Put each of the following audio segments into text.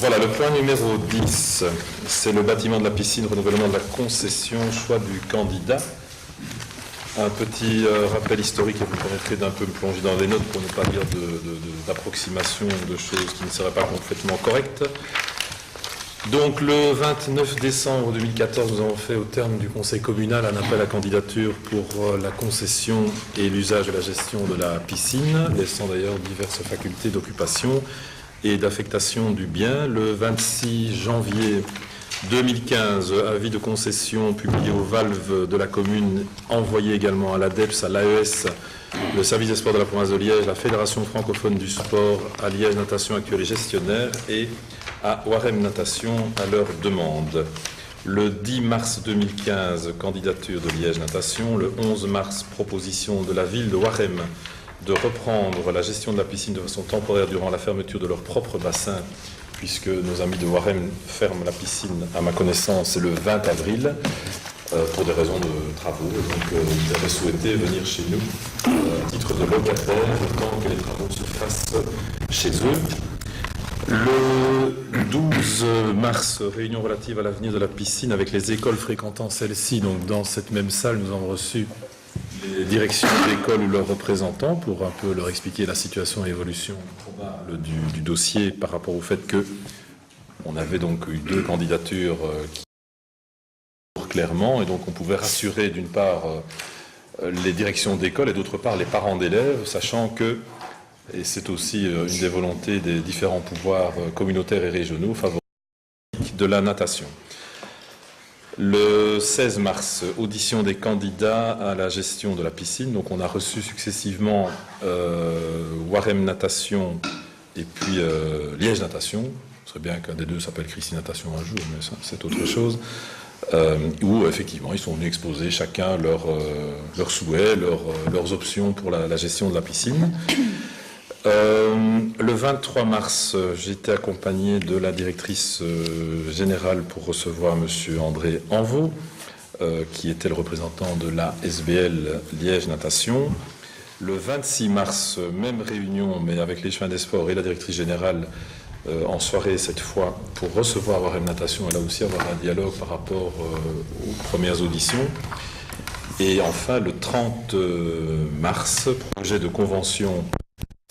Voilà, le point numéro 10, c'est le bâtiment de la piscine, renouvellement de la concession, choix du candidat. Un petit rappel historique, et vous permettrez d'un peu me plonger dans les notes pour ne pas dire d'approximation de choses qui ne seraient pas complètement correctes. Donc le 29 décembre 2014, nous avons fait au terme du conseil communal un appel à candidature pour la concession et l'usage de la gestion de la piscine, laissant d'ailleurs diverses facultés d'occupation et d'affectation du bien. Le 26 janvier 2015, avis de concession publié aux valves de la commune, envoyé également à l'ADEPS, à l'AES, le service des sports de la province de Liège, la Fédération francophone du sport, à Liège Natation actuelle et gestionnaire, et à Warem Natation à leur demande. Le 10 mars 2015, candidature de Liège Natation. Le 11 mars, proposition de la ville de Warem de reprendre la gestion de la piscine de façon temporaire durant la fermeture de leur propre bassin, puisque nos amis de Warem ferment la piscine, à ma connaissance, le 20 avril, pour des raisons de travaux. Donc, ils avaient souhaité venir chez nous à titre de locataire, le temps que les travaux se fassent chez eux. Le 12 mars, réunion relative à l'avenir de la piscine avec les écoles fréquentant celle-ci. Donc, dans cette même salle, nous avons reçu les directions d'école ou leurs représentants pour un peu leur expliquer la situation et l'évolution probable du dossier par rapport au fait que on avait donc eu 2 candidatures qui clairement, et donc on pouvait rassurer d'une part les directions d'école et d'autre part les parents d'élèves, sachant que, et c'est aussi une des volontés des différents pouvoirs communautaires et régionaux, favorisés de la natation. Le 16 mars, audition des candidats à la gestion de la piscine. Donc on a reçu successivement Warem Natation et puis Liège Natation. Ce serait bien qu'un des deux s'appelle Christine Natation un jour, mais ça c'est autre chose. Où effectivement ils sont venus exposer chacun leurs souhaits, leurs options pour la gestion de la piscine. Le 23 mars, j'étais accompagné de la directrice générale pour recevoir M. André Envaux, qui était le représentant de la SBL Liège Natation. Le 26 mars, même réunion, mais avec les chemins des sports et la directrice générale, en soirée cette fois, pour recevoir Warem Natation et là aussi avoir un dialogue par rapport aux premières auditions. Et enfin, le 30 mars, projet de convention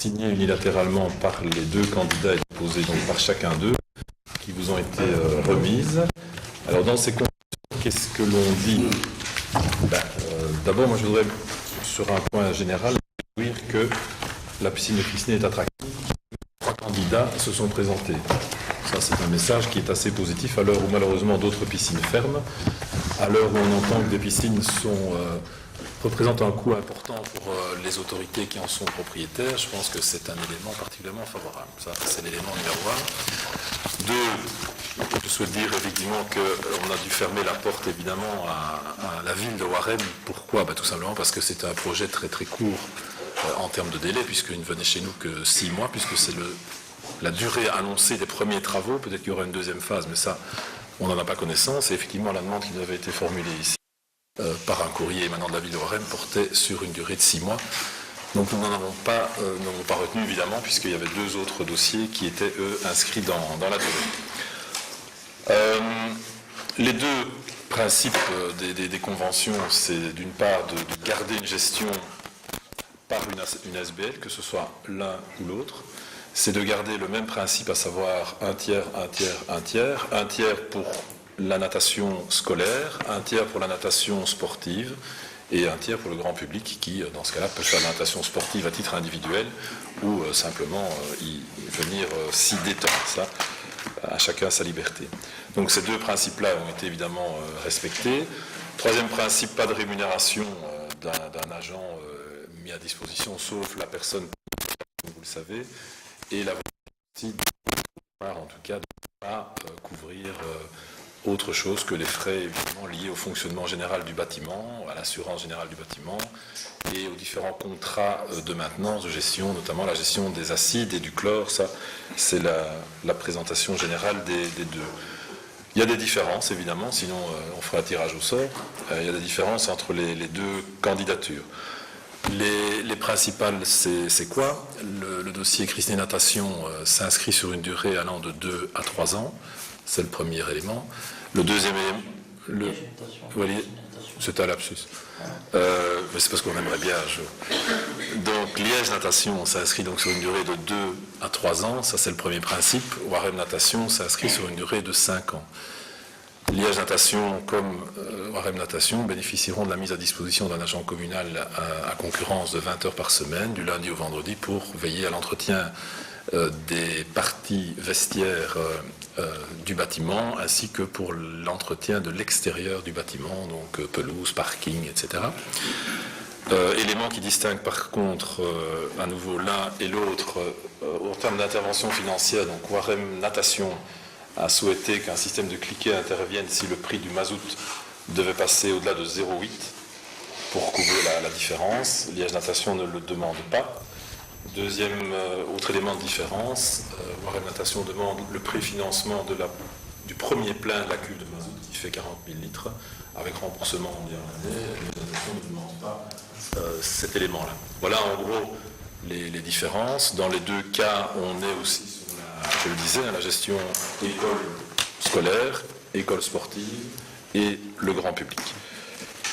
signé unilatéralement par les 2 candidats et déposé donc par chacun d'eux, qui vous ont été remises. Alors dans ces conditions, qu'est-ce que l'on dit? D'abord, moi je voudrais, sur un point général, dire que la piscine de Christine est attractive. 3 candidats se sont présentés. Ça, c'est un message qui est assez positif à l'heure où malheureusement d'autres piscines ferment, à l'heure où on entend que des piscines représentent un coût important pour les autorités qui en sont propriétaires. Je pense que c'est un élément particulièrement favorable. Ça, c'est l'élément numéro 1. 2, je souhaite dire effectivement qu'on a dû fermer la porte évidemment à la ville de Warem. Pourquoi? Tout simplement parce que c'est un projet très très court en termes de délai, puisqu'il ne venait chez nous que 6 mois, puisque c'est la durée annoncée des premiers travaux. Peut-être qu'il y aura une deuxième phase, mais ça, on n'en a pas connaissance. Et effectivement, la demande qui nous avait été formulée ici par un courrier émanant de la ville de Warem portait sur une durée de 6 mois. Donc nous n'en avons pas retenu évidemment, puisqu'il y avait 2 autres dossiers qui étaient eux inscrits dans la durée. Les 2 principes des conventions, c'est d'une part de garder une gestion par une SBL, que ce soit l'un ou l'autre. C'est de garder le même principe, à savoir 1 tiers, 1 tiers, 1 tiers. 1 tiers pour la natation scolaire, 1 tiers pour la natation sportive et 1 tiers pour le grand public qui, dans ce cas-là, peut faire la natation sportive à titre individuel ou simplement y venir s'y détendre. Ça, à chacun sa liberté. Donc ces 2 principes-là ont été évidemment respectés. 3e principe, pas de rémunération d'un agent mis à disposition, sauf la personne, vous le savez, et la volonté, en tout cas, de ne pas couvrir autre chose que les frais évidemment liés au fonctionnement général du bâtiment, à l'assurance générale du bâtiment et aux différents contrats de maintenance, de gestion, notamment la gestion des acides et du chlore. Ça, c'est la présentation générale des 2. Il y a des différences évidemment, sinon on ferait un tirage au sort. Il y a des différences entre les 2 candidatures. Les principales, c'est quoi? Le dossier Christine Natation s'inscrit sur une durée allant de 2 à 3 ans. C'est le premier élément. Le deuxième élément... C'est un lapsus. Mais c'est parce qu'on aimerait bien un jour. Donc, Liège Natation s'inscrit donc sur une durée de 2 à 3 ans. Ça, c'est le premier principe. Warem Natation s'inscrit sur une durée de 5 ans. Liège Natation comme Warem Natation bénéficieront de la mise à disposition d'un agent communal à concurrence de 20 heures par semaine, du lundi au vendredi, pour veiller à l'entretien des parties vestiaires du bâtiment, ainsi que pour l'entretien de l'extérieur du bâtiment, donc pelouse, parking, etc. Élément qui distingue par contre à nouveau l'un et l'autre en termes d'intervention financière. Donc Warem Natation a souhaité qu'un système de cliquet intervienne si le prix du mazout devait passer au-delà de 0,8 pour couvrir la différence. Liège Natation ne le demande pas. Deuxième autre élément de différence, Warem Natation demande le préfinancement du premier plein de la cuve de mazout qui fait 40 000 litres avec remboursement mondial l'année. Liège Natation ne demande pas cet élément-là. Voilà en gros les différences. Dans les deux cas, on est aussi sur je le disais, la gestion école scolaire, école sportive et le grand public.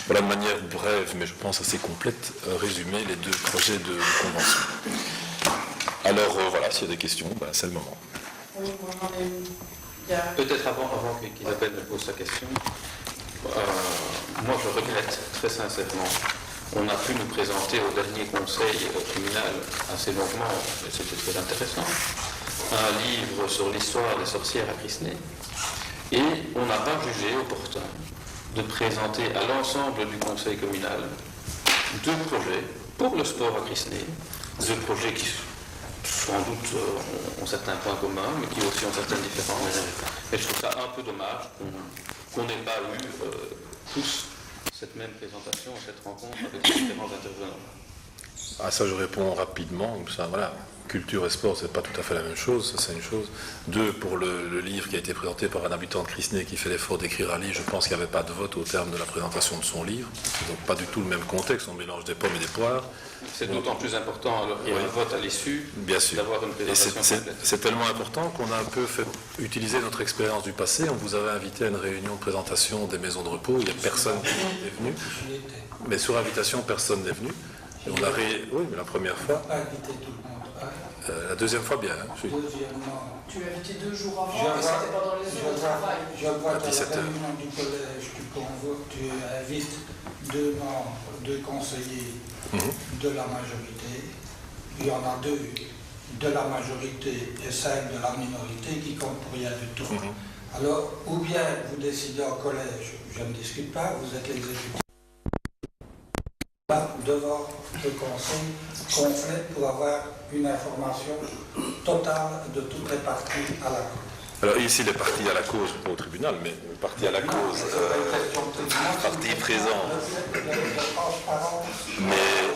Voilà de manière brève, mais je pense assez complète, résumer les deux projets de convention. Alors voilà, s'il y a des questions, c'est le moment. Oui, peut-être avant qu'Isabelle me pose sa question, moi je regrette très sincèrement. On a pu nous présenter au dernier conseil communal assez longuement, et c'était très intéressant, un livre sur l'histoire des sorcières à Crisnay, et on n'a pas jugé opportun de présenter à l'ensemble du conseil communal 2 projets pour le sport à Crisnay, 2 projets qui sans doute ont certains points communs, mais qui aussi ont certaines différences. Et je trouve ça un peu dommage qu'on n'ait pas eu tous cette même présentation, cette rencontre avec les différents intervenants. Ça, je réponds rapidement. Ça, voilà. Culture et sport, c'est pas tout à fait la même chose, ça c'est une chose. 2, pour le livre qui a été présenté par un habitant de Crisnay qui fait l'effort d'écrire un livre, je pense qu'il n'y avait pas de vote au terme de la présentation de son livre. C'est donc pas du tout le même contexte, on mélange des pommes et des poires. C'est d'autant plus important alors qu'il y a un vote à l'issue d'avoir une présentation complète. C'est tellement important qu'on a un peu fait utiliser notre expérience du passé. On vous avait invité à une réunion de présentation des maisons de repos, il n'y a personne qui est venu. Mais sur invitation, personne n'est venu. Et on a Oui, mais la première fois. La deuxième fois, bien. Deuxièmement, tu as invité 2 jours avant et c'était pendant les heures de travail. Je vois dans la réunion du collège, tu invites 2 membres, 2 conseillers de la majorité. Il y en a 2 de la majorité et 5 de la minorité qui comptent pour rien du tout. Alors, ou bien vous décidez au collège, je ne discute pas, vous êtes l'exécutif. Devant le conseil complet pour avoir une information totale de toutes les parties à la cause. Alors ici, les parties à la cause, pas au tribunal, mais les parties à la cause, parties présentes. Mais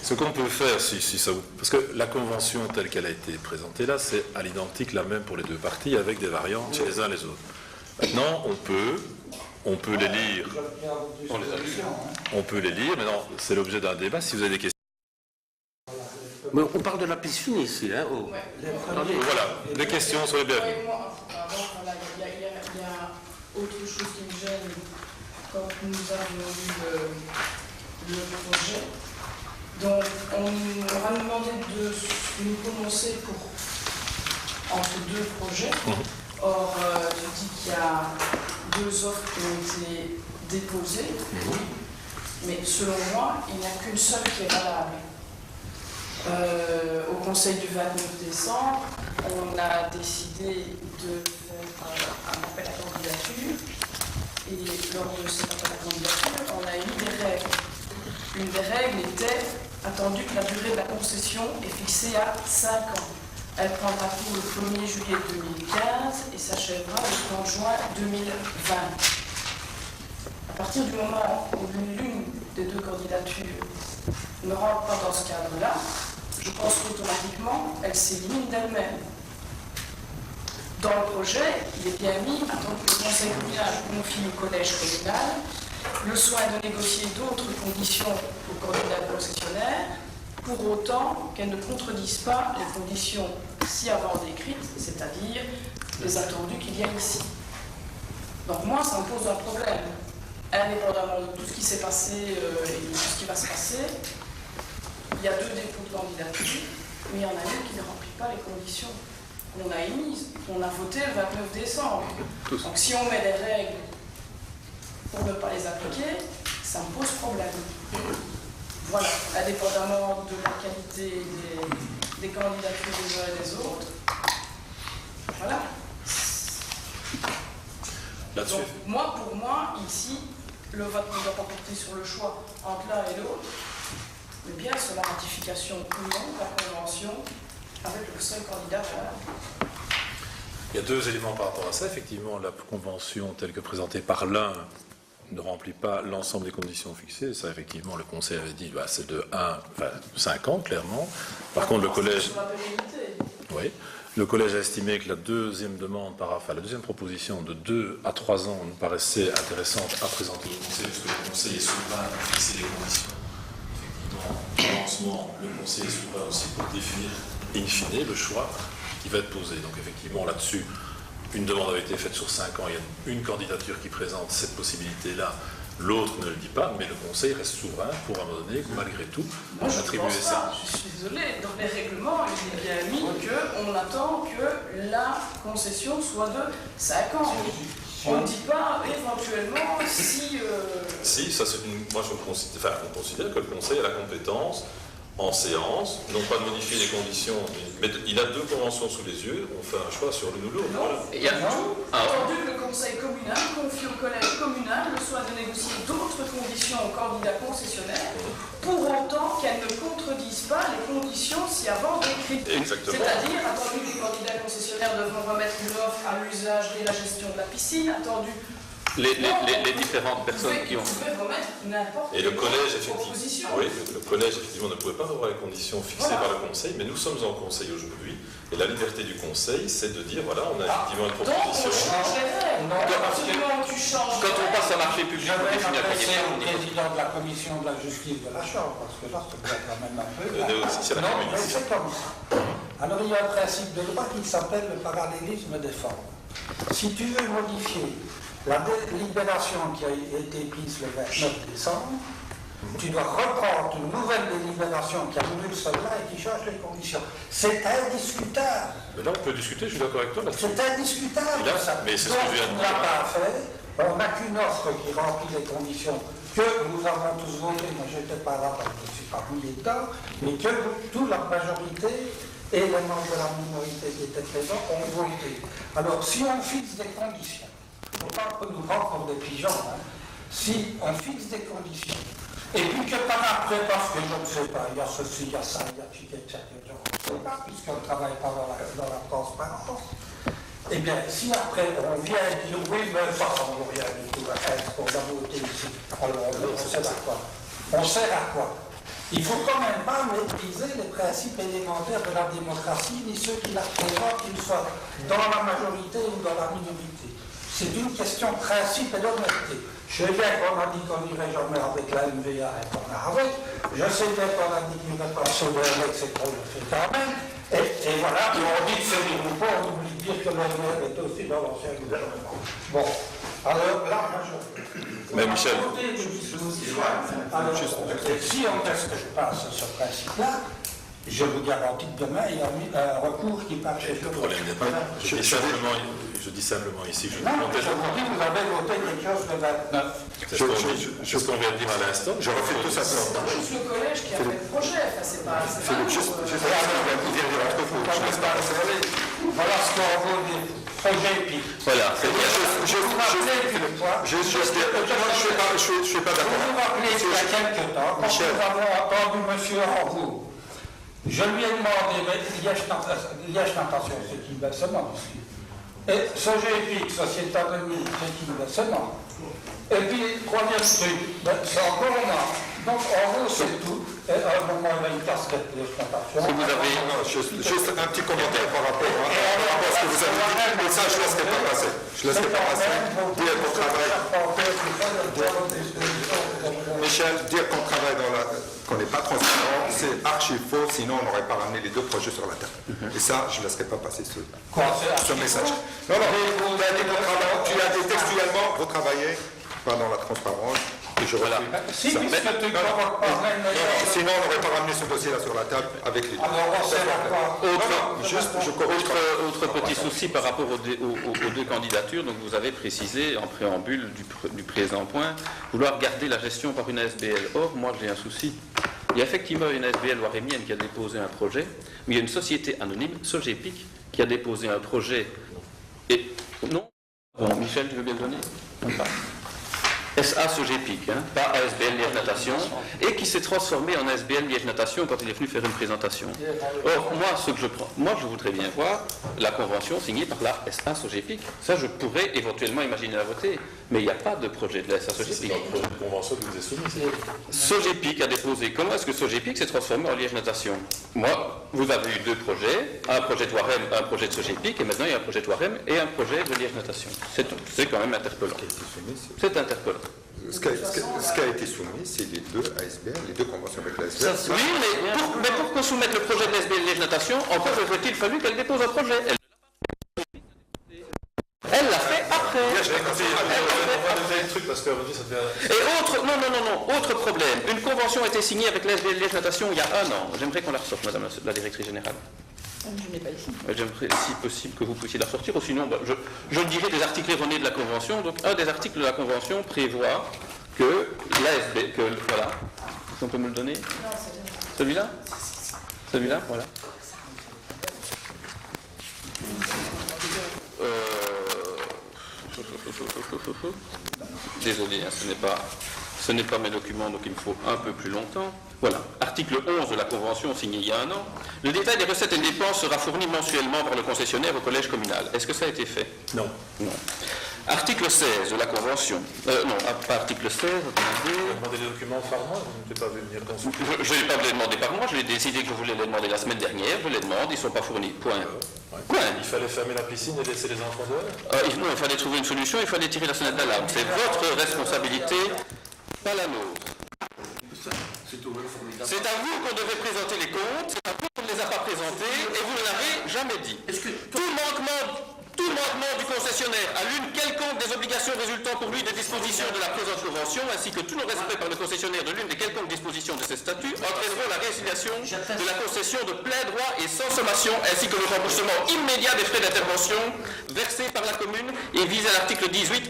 ce qu'on peut faire, si ça vous... Parce que la convention telle qu'elle a été présentée là, c'est à l'identique la même pour les 2 parties, avec des variantes chez les uns et les autres. Maintenant, on peut les lire. On peut les lire, mais non, c'est l'objet d'un débat. Si vous avez des questions. Mais on parle de la piscine ici, hein. Voilà, des questions sur les bienvenus. Il y a autre chose qui me gêne quand nous avions eu le projet. Donc, on m'a demandé de nous prononcer entre 2 projets. Or, je dis qu'il y a 2 offres qui ont été déposées, oui, mais selon moi, il n'y a qu'une seule qui est valable. Au conseil du 29 décembre, on a décidé de faire un appel à candidature, et lors de cet appel à candidature, on a émis des règles. Une des règles était, attendu que la durée de la concession est fixée à 5 ans. Elle prendra cours le 1er juillet 2015 et s'achèvera le 30 juin 2020. À partir du moment où l'une des 2 candidatures ne rentre pas dans ce cadre-là, je pense qu'automatiquement, elle s'élimine d'elle-même. Dans le projet, il est bien mis, attendre que le conseil communal confie au collège communal le soin de négocier d'autres conditions au candidat concessionnaire, pour autant qu'elles ne contredisent pas les conditions ci-avant décrites, c'est-à-dire les attendus qu'il y a ici. Donc moi, ça me pose un problème. Indépendamment de tout ce qui s'est passé et de tout ce qui va se passer, il y a 2 dépôts de candidature, mais il y en a une qui ne remplit pas les conditions qu'on a émises, qu'on a votées le 29 décembre. Donc si on met des règles pour ne pas les appliquer, ça me pose problème. Voilà, indépendamment de la qualité des candidatures des uns et des autres. Voilà. Là-dessus. Donc, moi, pour moi, ici, le vote ne doit pas porter sur le choix entre l'un et l'autre, mais bien sur la ratification ou non de la convention avec le seul candidat valable. Il y a 2 éléments par rapport à ça. Effectivement, la convention telle que présentée par l'un ne remplit pas l'ensemble des conditions fixées. Ça, effectivement, le Conseil avait dit c'est de 5 ans, clairement. Par contre, le Collège... Sur la pérennité. Oui. Le Collège a estimé que la deuxième proposition de 2 à 3 ans nous paraissait intéressante à présenter au Conseil, puisque le Conseil est souverain pour fixer les conditions. Effectivement, au lancement, le Conseil est souverain aussi pour définir, in fine, le choix qui va être posé. Donc, effectivement, là-dessus, une demande avait été faite sur 5 ans. Il y a une candidature qui présente cette possibilité-là. L'autre ne le dit pas, mais le Conseil reste souverain pour, à un moment donné, malgré tout, attribuer ça. Je suis désolée, dans les règlements, il est bien mis qu'on attend que la concession soit de 5 ans. On ne dit pas éventuellement si... Si, ça c'est moi on considère que le Conseil a la compétence en séance, non pas de modifier les conditions, mais il a 2 conventions sous les yeux, on fait un choix sur l'une ou l'autre. Non, il y a entendu que le Conseil communal confie au Collège communal le soin de négocier d'autres conditions aux candidats concessionnaires, pour autant qu'elles ne contredisent pas les conditions ci-avant décrites. Exactement. C'est-à-dire, attendu que les candidats concessionnaires devront remettre une offre à l'usage et la gestion de la piscine, attendu... Les différentes personnes qui ont... Et le Collège, effectivement, le Collège, effectivement, ne pouvait pas revoir les conditions fixées par le Conseil, mais nous sommes en Conseil aujourd'hui, et la liberté du Conseil, c'est de dire, voilà, on a effectivement une proposition. Donc, on change les règles. Quand on passe à marché public, on définit la C'est le président de la commission de la justice de la Chambre, parce que là, ça doit quand même un peu... C'est la Non, commune. mais c'est comme ça. Alors, il y a un principe de droit qui s'appelle le parallélisme des formes. Si tu veux modifier la délibération qui a été prise le 29 décembre, tu dois reprendre une nouvelle délibération qui annule celle-là et qui change les conditions. C'est indiscutable. Mais là, on peut discuter, je suis d'accord avec toi là-dessus. C'est indiscutable. Là, Ça. mais c'est ce Donc, que je viens de on dire. n'a pas fait. On n'a qu'une offre qui remplit les conditions que nous avons tous votées. Moi, je n'étais pas là parce que je ne suis pas mis dedans, mais que toute la majorité et les membres de la minorité qui étaient présents ont voté. Alors, si on fixe des conditions, il ne faut pas nous prendre pour des pigeons, hein. Si on fixe des conditions, et puis que par après, parce que je ne sais pas, il y a ceci, il y a ça, il y a ci, etc., je ne sais pas, puisqu'on ne travaille pas dans la transparence, eh bien, si après on vient dire oui, mais ça ne vaut rien du tout, est-ce qu'on a voté ici, alors on sert à quoi? On sert à quoi? Il ne faut quand même pas maîtriser les principes élémentaires de la démocratie, ni ceux qui la présentent, qu'ils soient dans la majorité ou dans la minorité. C'est une question de principe et d'honnêteté. Je sais bien qu'on a dit qu'on n'irait jamais avec la MVA et qu'on a avec. Je sais bien qu'on a dit qu'il n'y aurait pas sauvé avec, c'est qu'on le fait quand même. Et voilà, puis on dit que c'est des groupes, on oublie de dire que le MVA est aussi dans l'ancien gouvernement. Bon, alors la majorité. Mais Michel. Alors, si on reste pas sur ce principe-là, je vous garantis que demain, il y a un recours qui part chez le problème n'est pas là. Je dis simplement ici que je non, je vous dis, vous avez voté quelque chose de 29. C'est ce qu'on vient de dire à l'instant. Je refais tout ça. C'est pas juste le collège qui a fait le projet, enfin, c'est pas... Voilà ce qu'on veut dire. Projet épique. Voilà, c'est bien. Je vous rappelle une fois, je ne suis pas d'accord. Vous vous rappelez qu'il y a quelque temps, quand nous avons entendu M. Rambourg, je lui ai demandé, Liège Natation, c'est qui versement ici. Et Sogépic, Société Anonyme, c'est qui versement. Et puis, troisième truc, c'est encore un an. Donc, en gros, c'est tout. Et à un moment, il y a une casquette d'exploitation. Si vous avez... Juste un petit commentaire par rapport à ce que vous avez dit, mais ça, je ne laisserai pas passer. Je ne laisserai pas passer. Bien, bon travail. Michel, dire qu'on travaille qu'on n'est pas transparent, c'est archi faux, sinon on n'aurait pas ramené les 2 projets sur la table. Et ça, je ne laisserai pas passer ce message. Non, tu as dit textuellement, vous travaillez pas dans la transparence, et je refuse ça. Sinon, on n'aurait pas ramené ce dossier-là sur la table avec les 2. alors on s'est d'accord. Autre petit souci par rapport aux 2 candidatures, donc vous avez précisé en préambule du présent point vouloir garder la gestion par une ASBL. Or, moi j'ai un souci. Il y a effectivement une ASBL loirémienne qui a déposé un projet, mais il y a une société anonyme, Sogepic, qui a déposé un projet. Et non. Bon, Michel, tu veux bien le donner? SA Sogepic, pas ASBL Liège Natation, et qui s'est transformé en ASBL Liège Natation quand il est venu faire une présentation. Or, moi, je voudrais bien voir la convention signée par la SA Sogepic. Ça, je pourrais éventuellement imaginer la voter, mais il n'y a pas de projet de la SA Sogepic. C'est dans le projet de convention que vous avez soumis. Sogepic a déposé. Comment est-ce que Sogepic s'est transformé en Liège Natation? Moi, vous avez eu 2 projets, un projet de Warem, un projet de Sogepic, et maintenant il y a un projet de Warem et un projet de Liège Natation. C'est tout. C'est quand même interpellant. C'est interpellant. Ce qui a été soumis, c'est les 2 ASBL, les 2 conventions avec la ASBL. Oui, mais pour qu'on soumette le projet de l'ASBL Liège Natation, encore aurait-il fallu qu'elle dépose un projet. Elle l'a fait après. Et autre problème. Une convention a été signée avec l'ASBL Liège Natation il y a 1 an. J'aimerais qu'on la ressorte, madame la directrice générale. Je n'ai pas ici. J'aimerais, si possible, que vous puissiez la ressortir, ou sinon, je dirais des articles erronés de la Convention. Donc, un des articles de la Convention prévoit que l'ASB, voilà. Est-ce qu'on peut me le donner? Non, c'est bien. Celui-là? Celui-là, voilà. Désolé, ce n'est pas mes documents, donc il me faut un peu plus longtemps. Voilà, article 11 de la Convention signée il y a 1 an. Le détail des recettes et des dépenses sera fourni mensuellement par le concessionnaire au collège communal. Est-ce que ça a été fait? Non. Non. Article 16 de la Convention. Non, pas article 16, attendez. Vous avez demandé les documents par mois, vous ne pas venir consulter. Je n'ai pas voulu les demander par mois, je l'ai décidé que je voulais les demander la semaine dernière, je les demande, ils ne sont pas fournis. Point. Point. Il fallait fermer la piscine et laisser les enfants dehors? Non, il fallait trouver une solution, il fallait tirer la sonnette d'alarme. C'est votre responsabilité, pas la nôtre. C'est à vous qu'on devait présenter les comptes, c'est à vous qu'on ne les a pas présentés, et vous ne l'avez jamais dit. Tout manquement du concessionnaire à l'une quelconque des obligations résultant pour lui des dispositions de la présente convention, ainsi que tout non-respect par le concessionnaire de l'une des quelconques dispositions de ces statuts, entraîneront la résiliation de la concession de plein droit et sans sommation, ainsi que le remboursement immédiat des frais d'intervention versés par la commune et visés à l'article 18,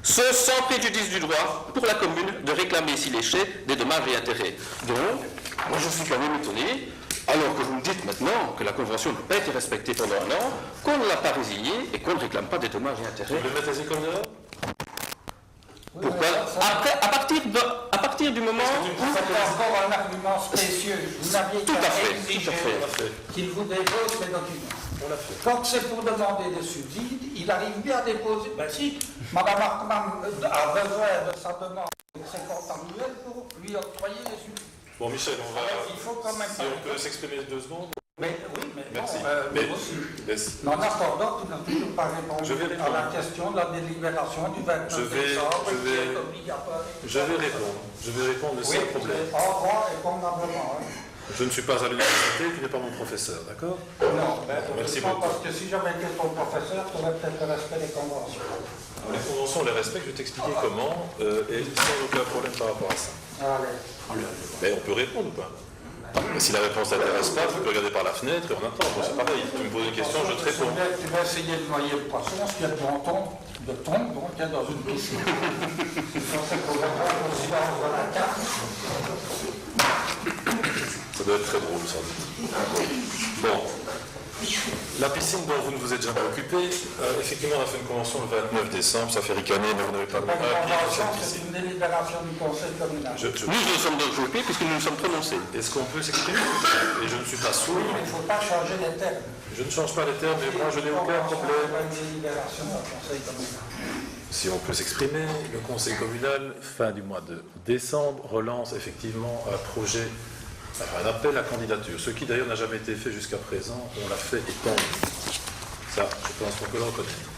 ce sans préjudice du droit pour la commune de réclamer, s'il échait, des dommages et intérêts. Donc, moi je suis quand même étonné, alors que vous me dites maintenant que la convention n'a pas été respectée pendant 1 an, qu'on ne l'a pas résiliée et qu'on ne réclame pas des dommages et intérêts. Vous voulez mettre les écoles dehors? Pourquoi? Après, à partir du moment où... C'est encore un argument spécieux. Vous n'aviez Tout à qu'à fait, exiger tout à fait. qu'il vous dépose les documents. On l'a fait. Quand c'est pour demander des subsides, il arrive bien à déposer. Ben si, Mme Hartmann a besoin de sa demande de 50 annuels pour lui octroyer les subsides. Bon, Michel, Il faut quand même si on peut s'exprimer 2 secondes. Mais oui, mais Merci. non, Mais aussi. Non, attendant, tu n'as toujours pas répondu Je vais à la question de la délibération du 29 décembre qui est obligatoire. Je vais répondre Oui, sans problème. en droit et convenablement. Je ne suis pas à l'université, tu n'es pas mon professeur, d'accord? Non, Merci beaucoup. beaucoup. Parce que si j'avais été ton professeur, tu aurais peut-être le respect des conventions. Les conventions, on les respecte, je vais t'expliquer comment, et sans aucun problème par rapport à ça. Allez. Mais on peut répondre ou pas? Mais si la réponse t'intéresse pas, tu peux regarder par la fenêtre et on attend. Moi, c'est pareil, tu me poses une question, je te réponds. Tu vas essayer de noyer le poisson, ce qu'il y a devant ton, donc il y a dans une piscine. C'est pour répondre au silence de la carte. Ça doit être très drôle, sans doute. Bon. La piscine dont vous ne vous êtes jamais occupé, effectivement, on a fait une convention le 29 décembre, ça fait ricaner, mais vous n'avez pas mis un pied dans cette C'est piscine. une délibération du conseil communal. Nous nous sommes donc occupés puisque nous nous sommes prononcés. Est-ce qu'on peut s'exprimer? Et je ne suis pas sourd. Il ne faut pas changer les termes. Je ne change pas les termes, mais moi je n'ai aucun problème. Une délibération du conseil communal. Si on peut s'exprimer, le conseil communal, fin du mois de décembre, relance effectivement un projet, un appel à candidature, ce qui d'ailleurs n'a jamais été fait jusqu'à présent, on l'a fait et tant mieux. Ça, je pense qu'on peut le reconnaître.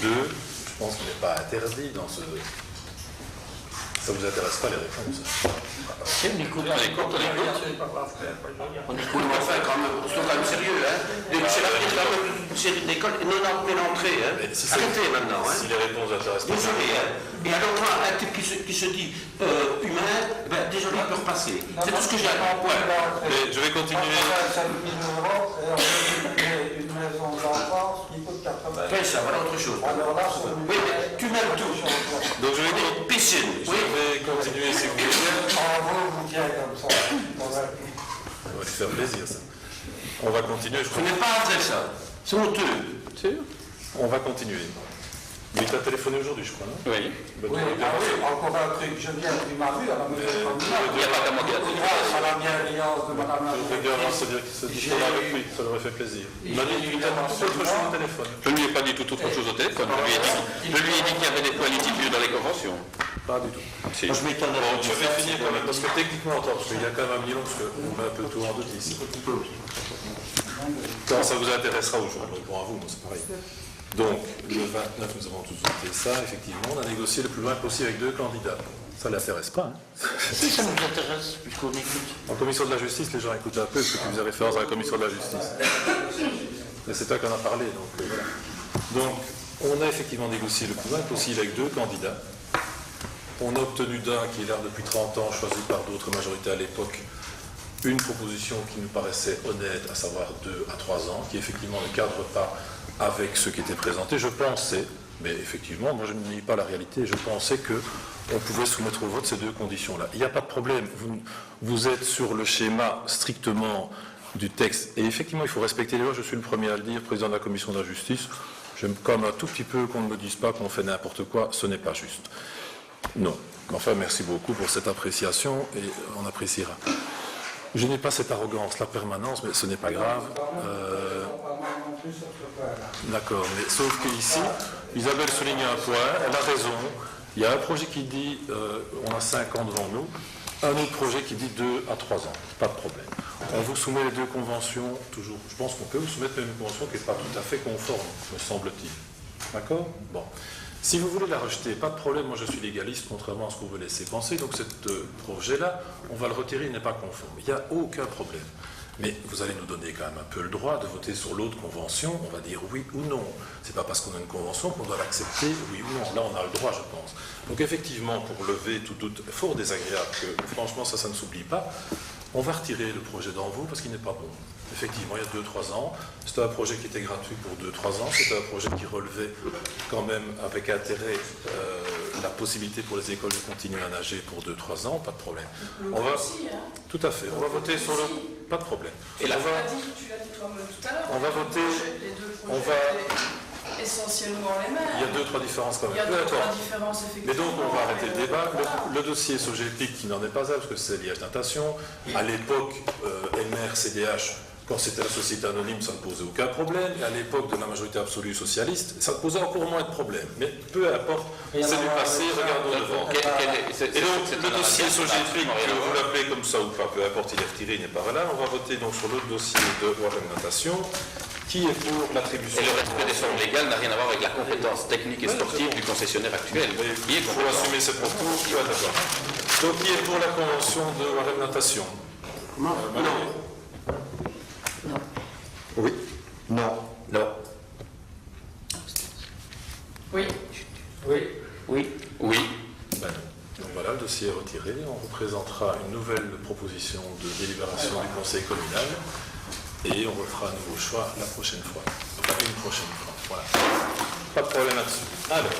2, je pense qu'il n'est pas interdit dans Ça ne vous intéresse pas les réponses? On écoute, On écoute. enfin, quand même, c'est quand même sérieux, hein. C'est l'avenir quand même d'une série d'écoles, 90 000 entrées, hein. Mais si Arrêtez maintenant, hein. Si les réponses intéressent pas. Désolé, hein. Et alors moi, un type qui se dit humain, ben, désolé, il peut repasser. C'est tout ce que j'ai à dire. Mais je vais continuer. 5 000 € et on peut une maison d'enfance qui coûte 80 000 €. Fais ça, voilà autre chose. Alors là, c'est Oui, mais tu mêles tout. Donc je vais, Piscine, oui. continuer si vous voulez. vous tient comme ça. Ça va lui faire plaisir ça. On va continuer. Ce n'est pas vrai ça. C'est honteux. Sûr. On va continuer. Mais tu as téléphoné aujourd'hui, je crois, non? Oui. Bah, Oui, donc, ah oui, encore un truc, je viens du Maru à la maison communale. Il n'y a pas qu'à moi qui a dit. Grâce à la bienveillance de Madame la le regard, c'est-à-dire qu'il se dit J'ai- avec lui, ça leur aurait fait plaisir. Il m'a dit qu'il était tout autre chose au téléphone. Je ne lui ai pas dit tout autre chose au téléphone. Je lui ai dit qu'il y avait des politiques dans les conventions. Pas du tout. Si. Moi, je m'étonne. Bon, je vais finir quand même, parce que techniquement, attends, parce qu'il y a quand même un million, parce qu'on met un peu tout en doute ici. Quand ça vous intéressera aujourd'hui, bon à vous, moi c'est pareil. Donc, le 29, nous avons tous voté ça, effectivement, on a négocié le plus loin possible avec 2 candidats. Ça ne l'intéresse pas, hein? Si ça nous intéresse, puisqu'on écoute. En commission de la justice, les gens écoutent un peu, parce que tu faisais référence à la commission de la justice. Mais c'est toi qui en as parlé, donc voilà. Donc, on a effectivement négocié le plus loin possible avec 2 candidats. On a obtenu d'un qui est là depuis 30 ans, choisi par d'autres majorités à l'époque, une proposition qui nous paraissait honnête, à savoir 2 à 3 ans, qui effectivement ne cadre pas avec ce qui était présenté. Je pensais, mais effectivement, moi je ne nie pas la réalité, je pensais qu'on pouvait soumettre au vote ces 2 conditions-là. Il n'y a pas de problème, vous êtes sur le schéma strictement du texte, et effectivement il faut respecter les lois, je suis le premier à le dire, président de la commission de la justice, j'aime comme un tout petit peu qu'on ne me dise pas qu'on fait n'importe quoi, ce n'est pas juste. Non. Enfin, merci beaucoup pour cette appréciation, et on appréciera. Je n'ai pas cette arrogance, la permanence, mais ce n'est pas grave. D'accord, mais sauf qu'ici, Isabelle souligne un point, elle a raison. Il y a un projet qui dit on a 5 ans devant nous, un autre projet qui dit 2 à 3 ans. Pas de problème. On vous soumet les 2 conventions, toujours. Je pense qu'on peut vous soumettre même une convention qui n'est pas tout à fait conforme, me semble-t-il. D'accord? Bon. Si vous voulez la rejeter, pas de problème, moi je suis légaliste, contrairement à ce qu'on veut laisser penser, donc ce projet-là, on va le retirer, il n'est pas conforme. Il n'y a aucun problème. Mais vous allez nous donner quand même un peu le droit de voter sur l'autre convention, on va dire oui ou non. C'est pas parce qu'on a une convention qu'on doit l'accepter, oui ou non. Là, on a le droit, je pense. Donc effectivement, pour lever tout doute fort désagréable, que franchement, ça ne s'oublie pas, on va retirer le projet d'Envaux parce qu'il n'est pas bon. Effectivement, il y a 2-3 ans, c'était un projet qui était gratuit pour 2-3 ans, c'était un projet qui relevait quand même avec intérêt la possibilité pour les écoles de continuer à nager pour 2-3 ans, pas de problème. On va, aussi, hein. tout à fait, on va voter sur le... Pas de problème. Et la Tu l'as dit toi-même tout à l'heure. On va voter, Les 2 projets on va... étaient essentiellement les mêmes. Il y a 2-3 différences quand Il y a même. 2-3 différences, effectivement. Mais donc, on va arrêter le débat. Voilà. Le dossier SOGEPIC, qui n'en est pas un, parce que c'est Liège Natation. À l'époque, MR, CDH, quand c'était la société anonyme, ça ne posait aucun problème. Et à l'époque de la majorité absolue socialiste, ça posait encore moins de problèmes. Mais peu importe, c'est du passé, regardons devant. Et donc, le dossier SOGEPIC, vous l'appelez comme ça ou pas, peu importe, il est retiré, il n'est pas là. On va voter donc sur l'autre dossier de Warren Natation, qui est pour l'attribution. Et le respect des formes légales n'a rien à voir avec la compétence technique et sportive du concessionnaire actuel. Il faut assumer ses propos. Donc, qui est pour la convention de Warren Natation? Non. Oui. Non. Non. Oui. Oui. Oui. Oui. Ben, donc voilà, le dossier est retiré. On représentera une nouvelle proposition de délibération du conseil communal et on refera un nouveau choix la prochaine fois. Enfin, une prochaine fois. Voilà. Pas de problème là-dessus. Alors.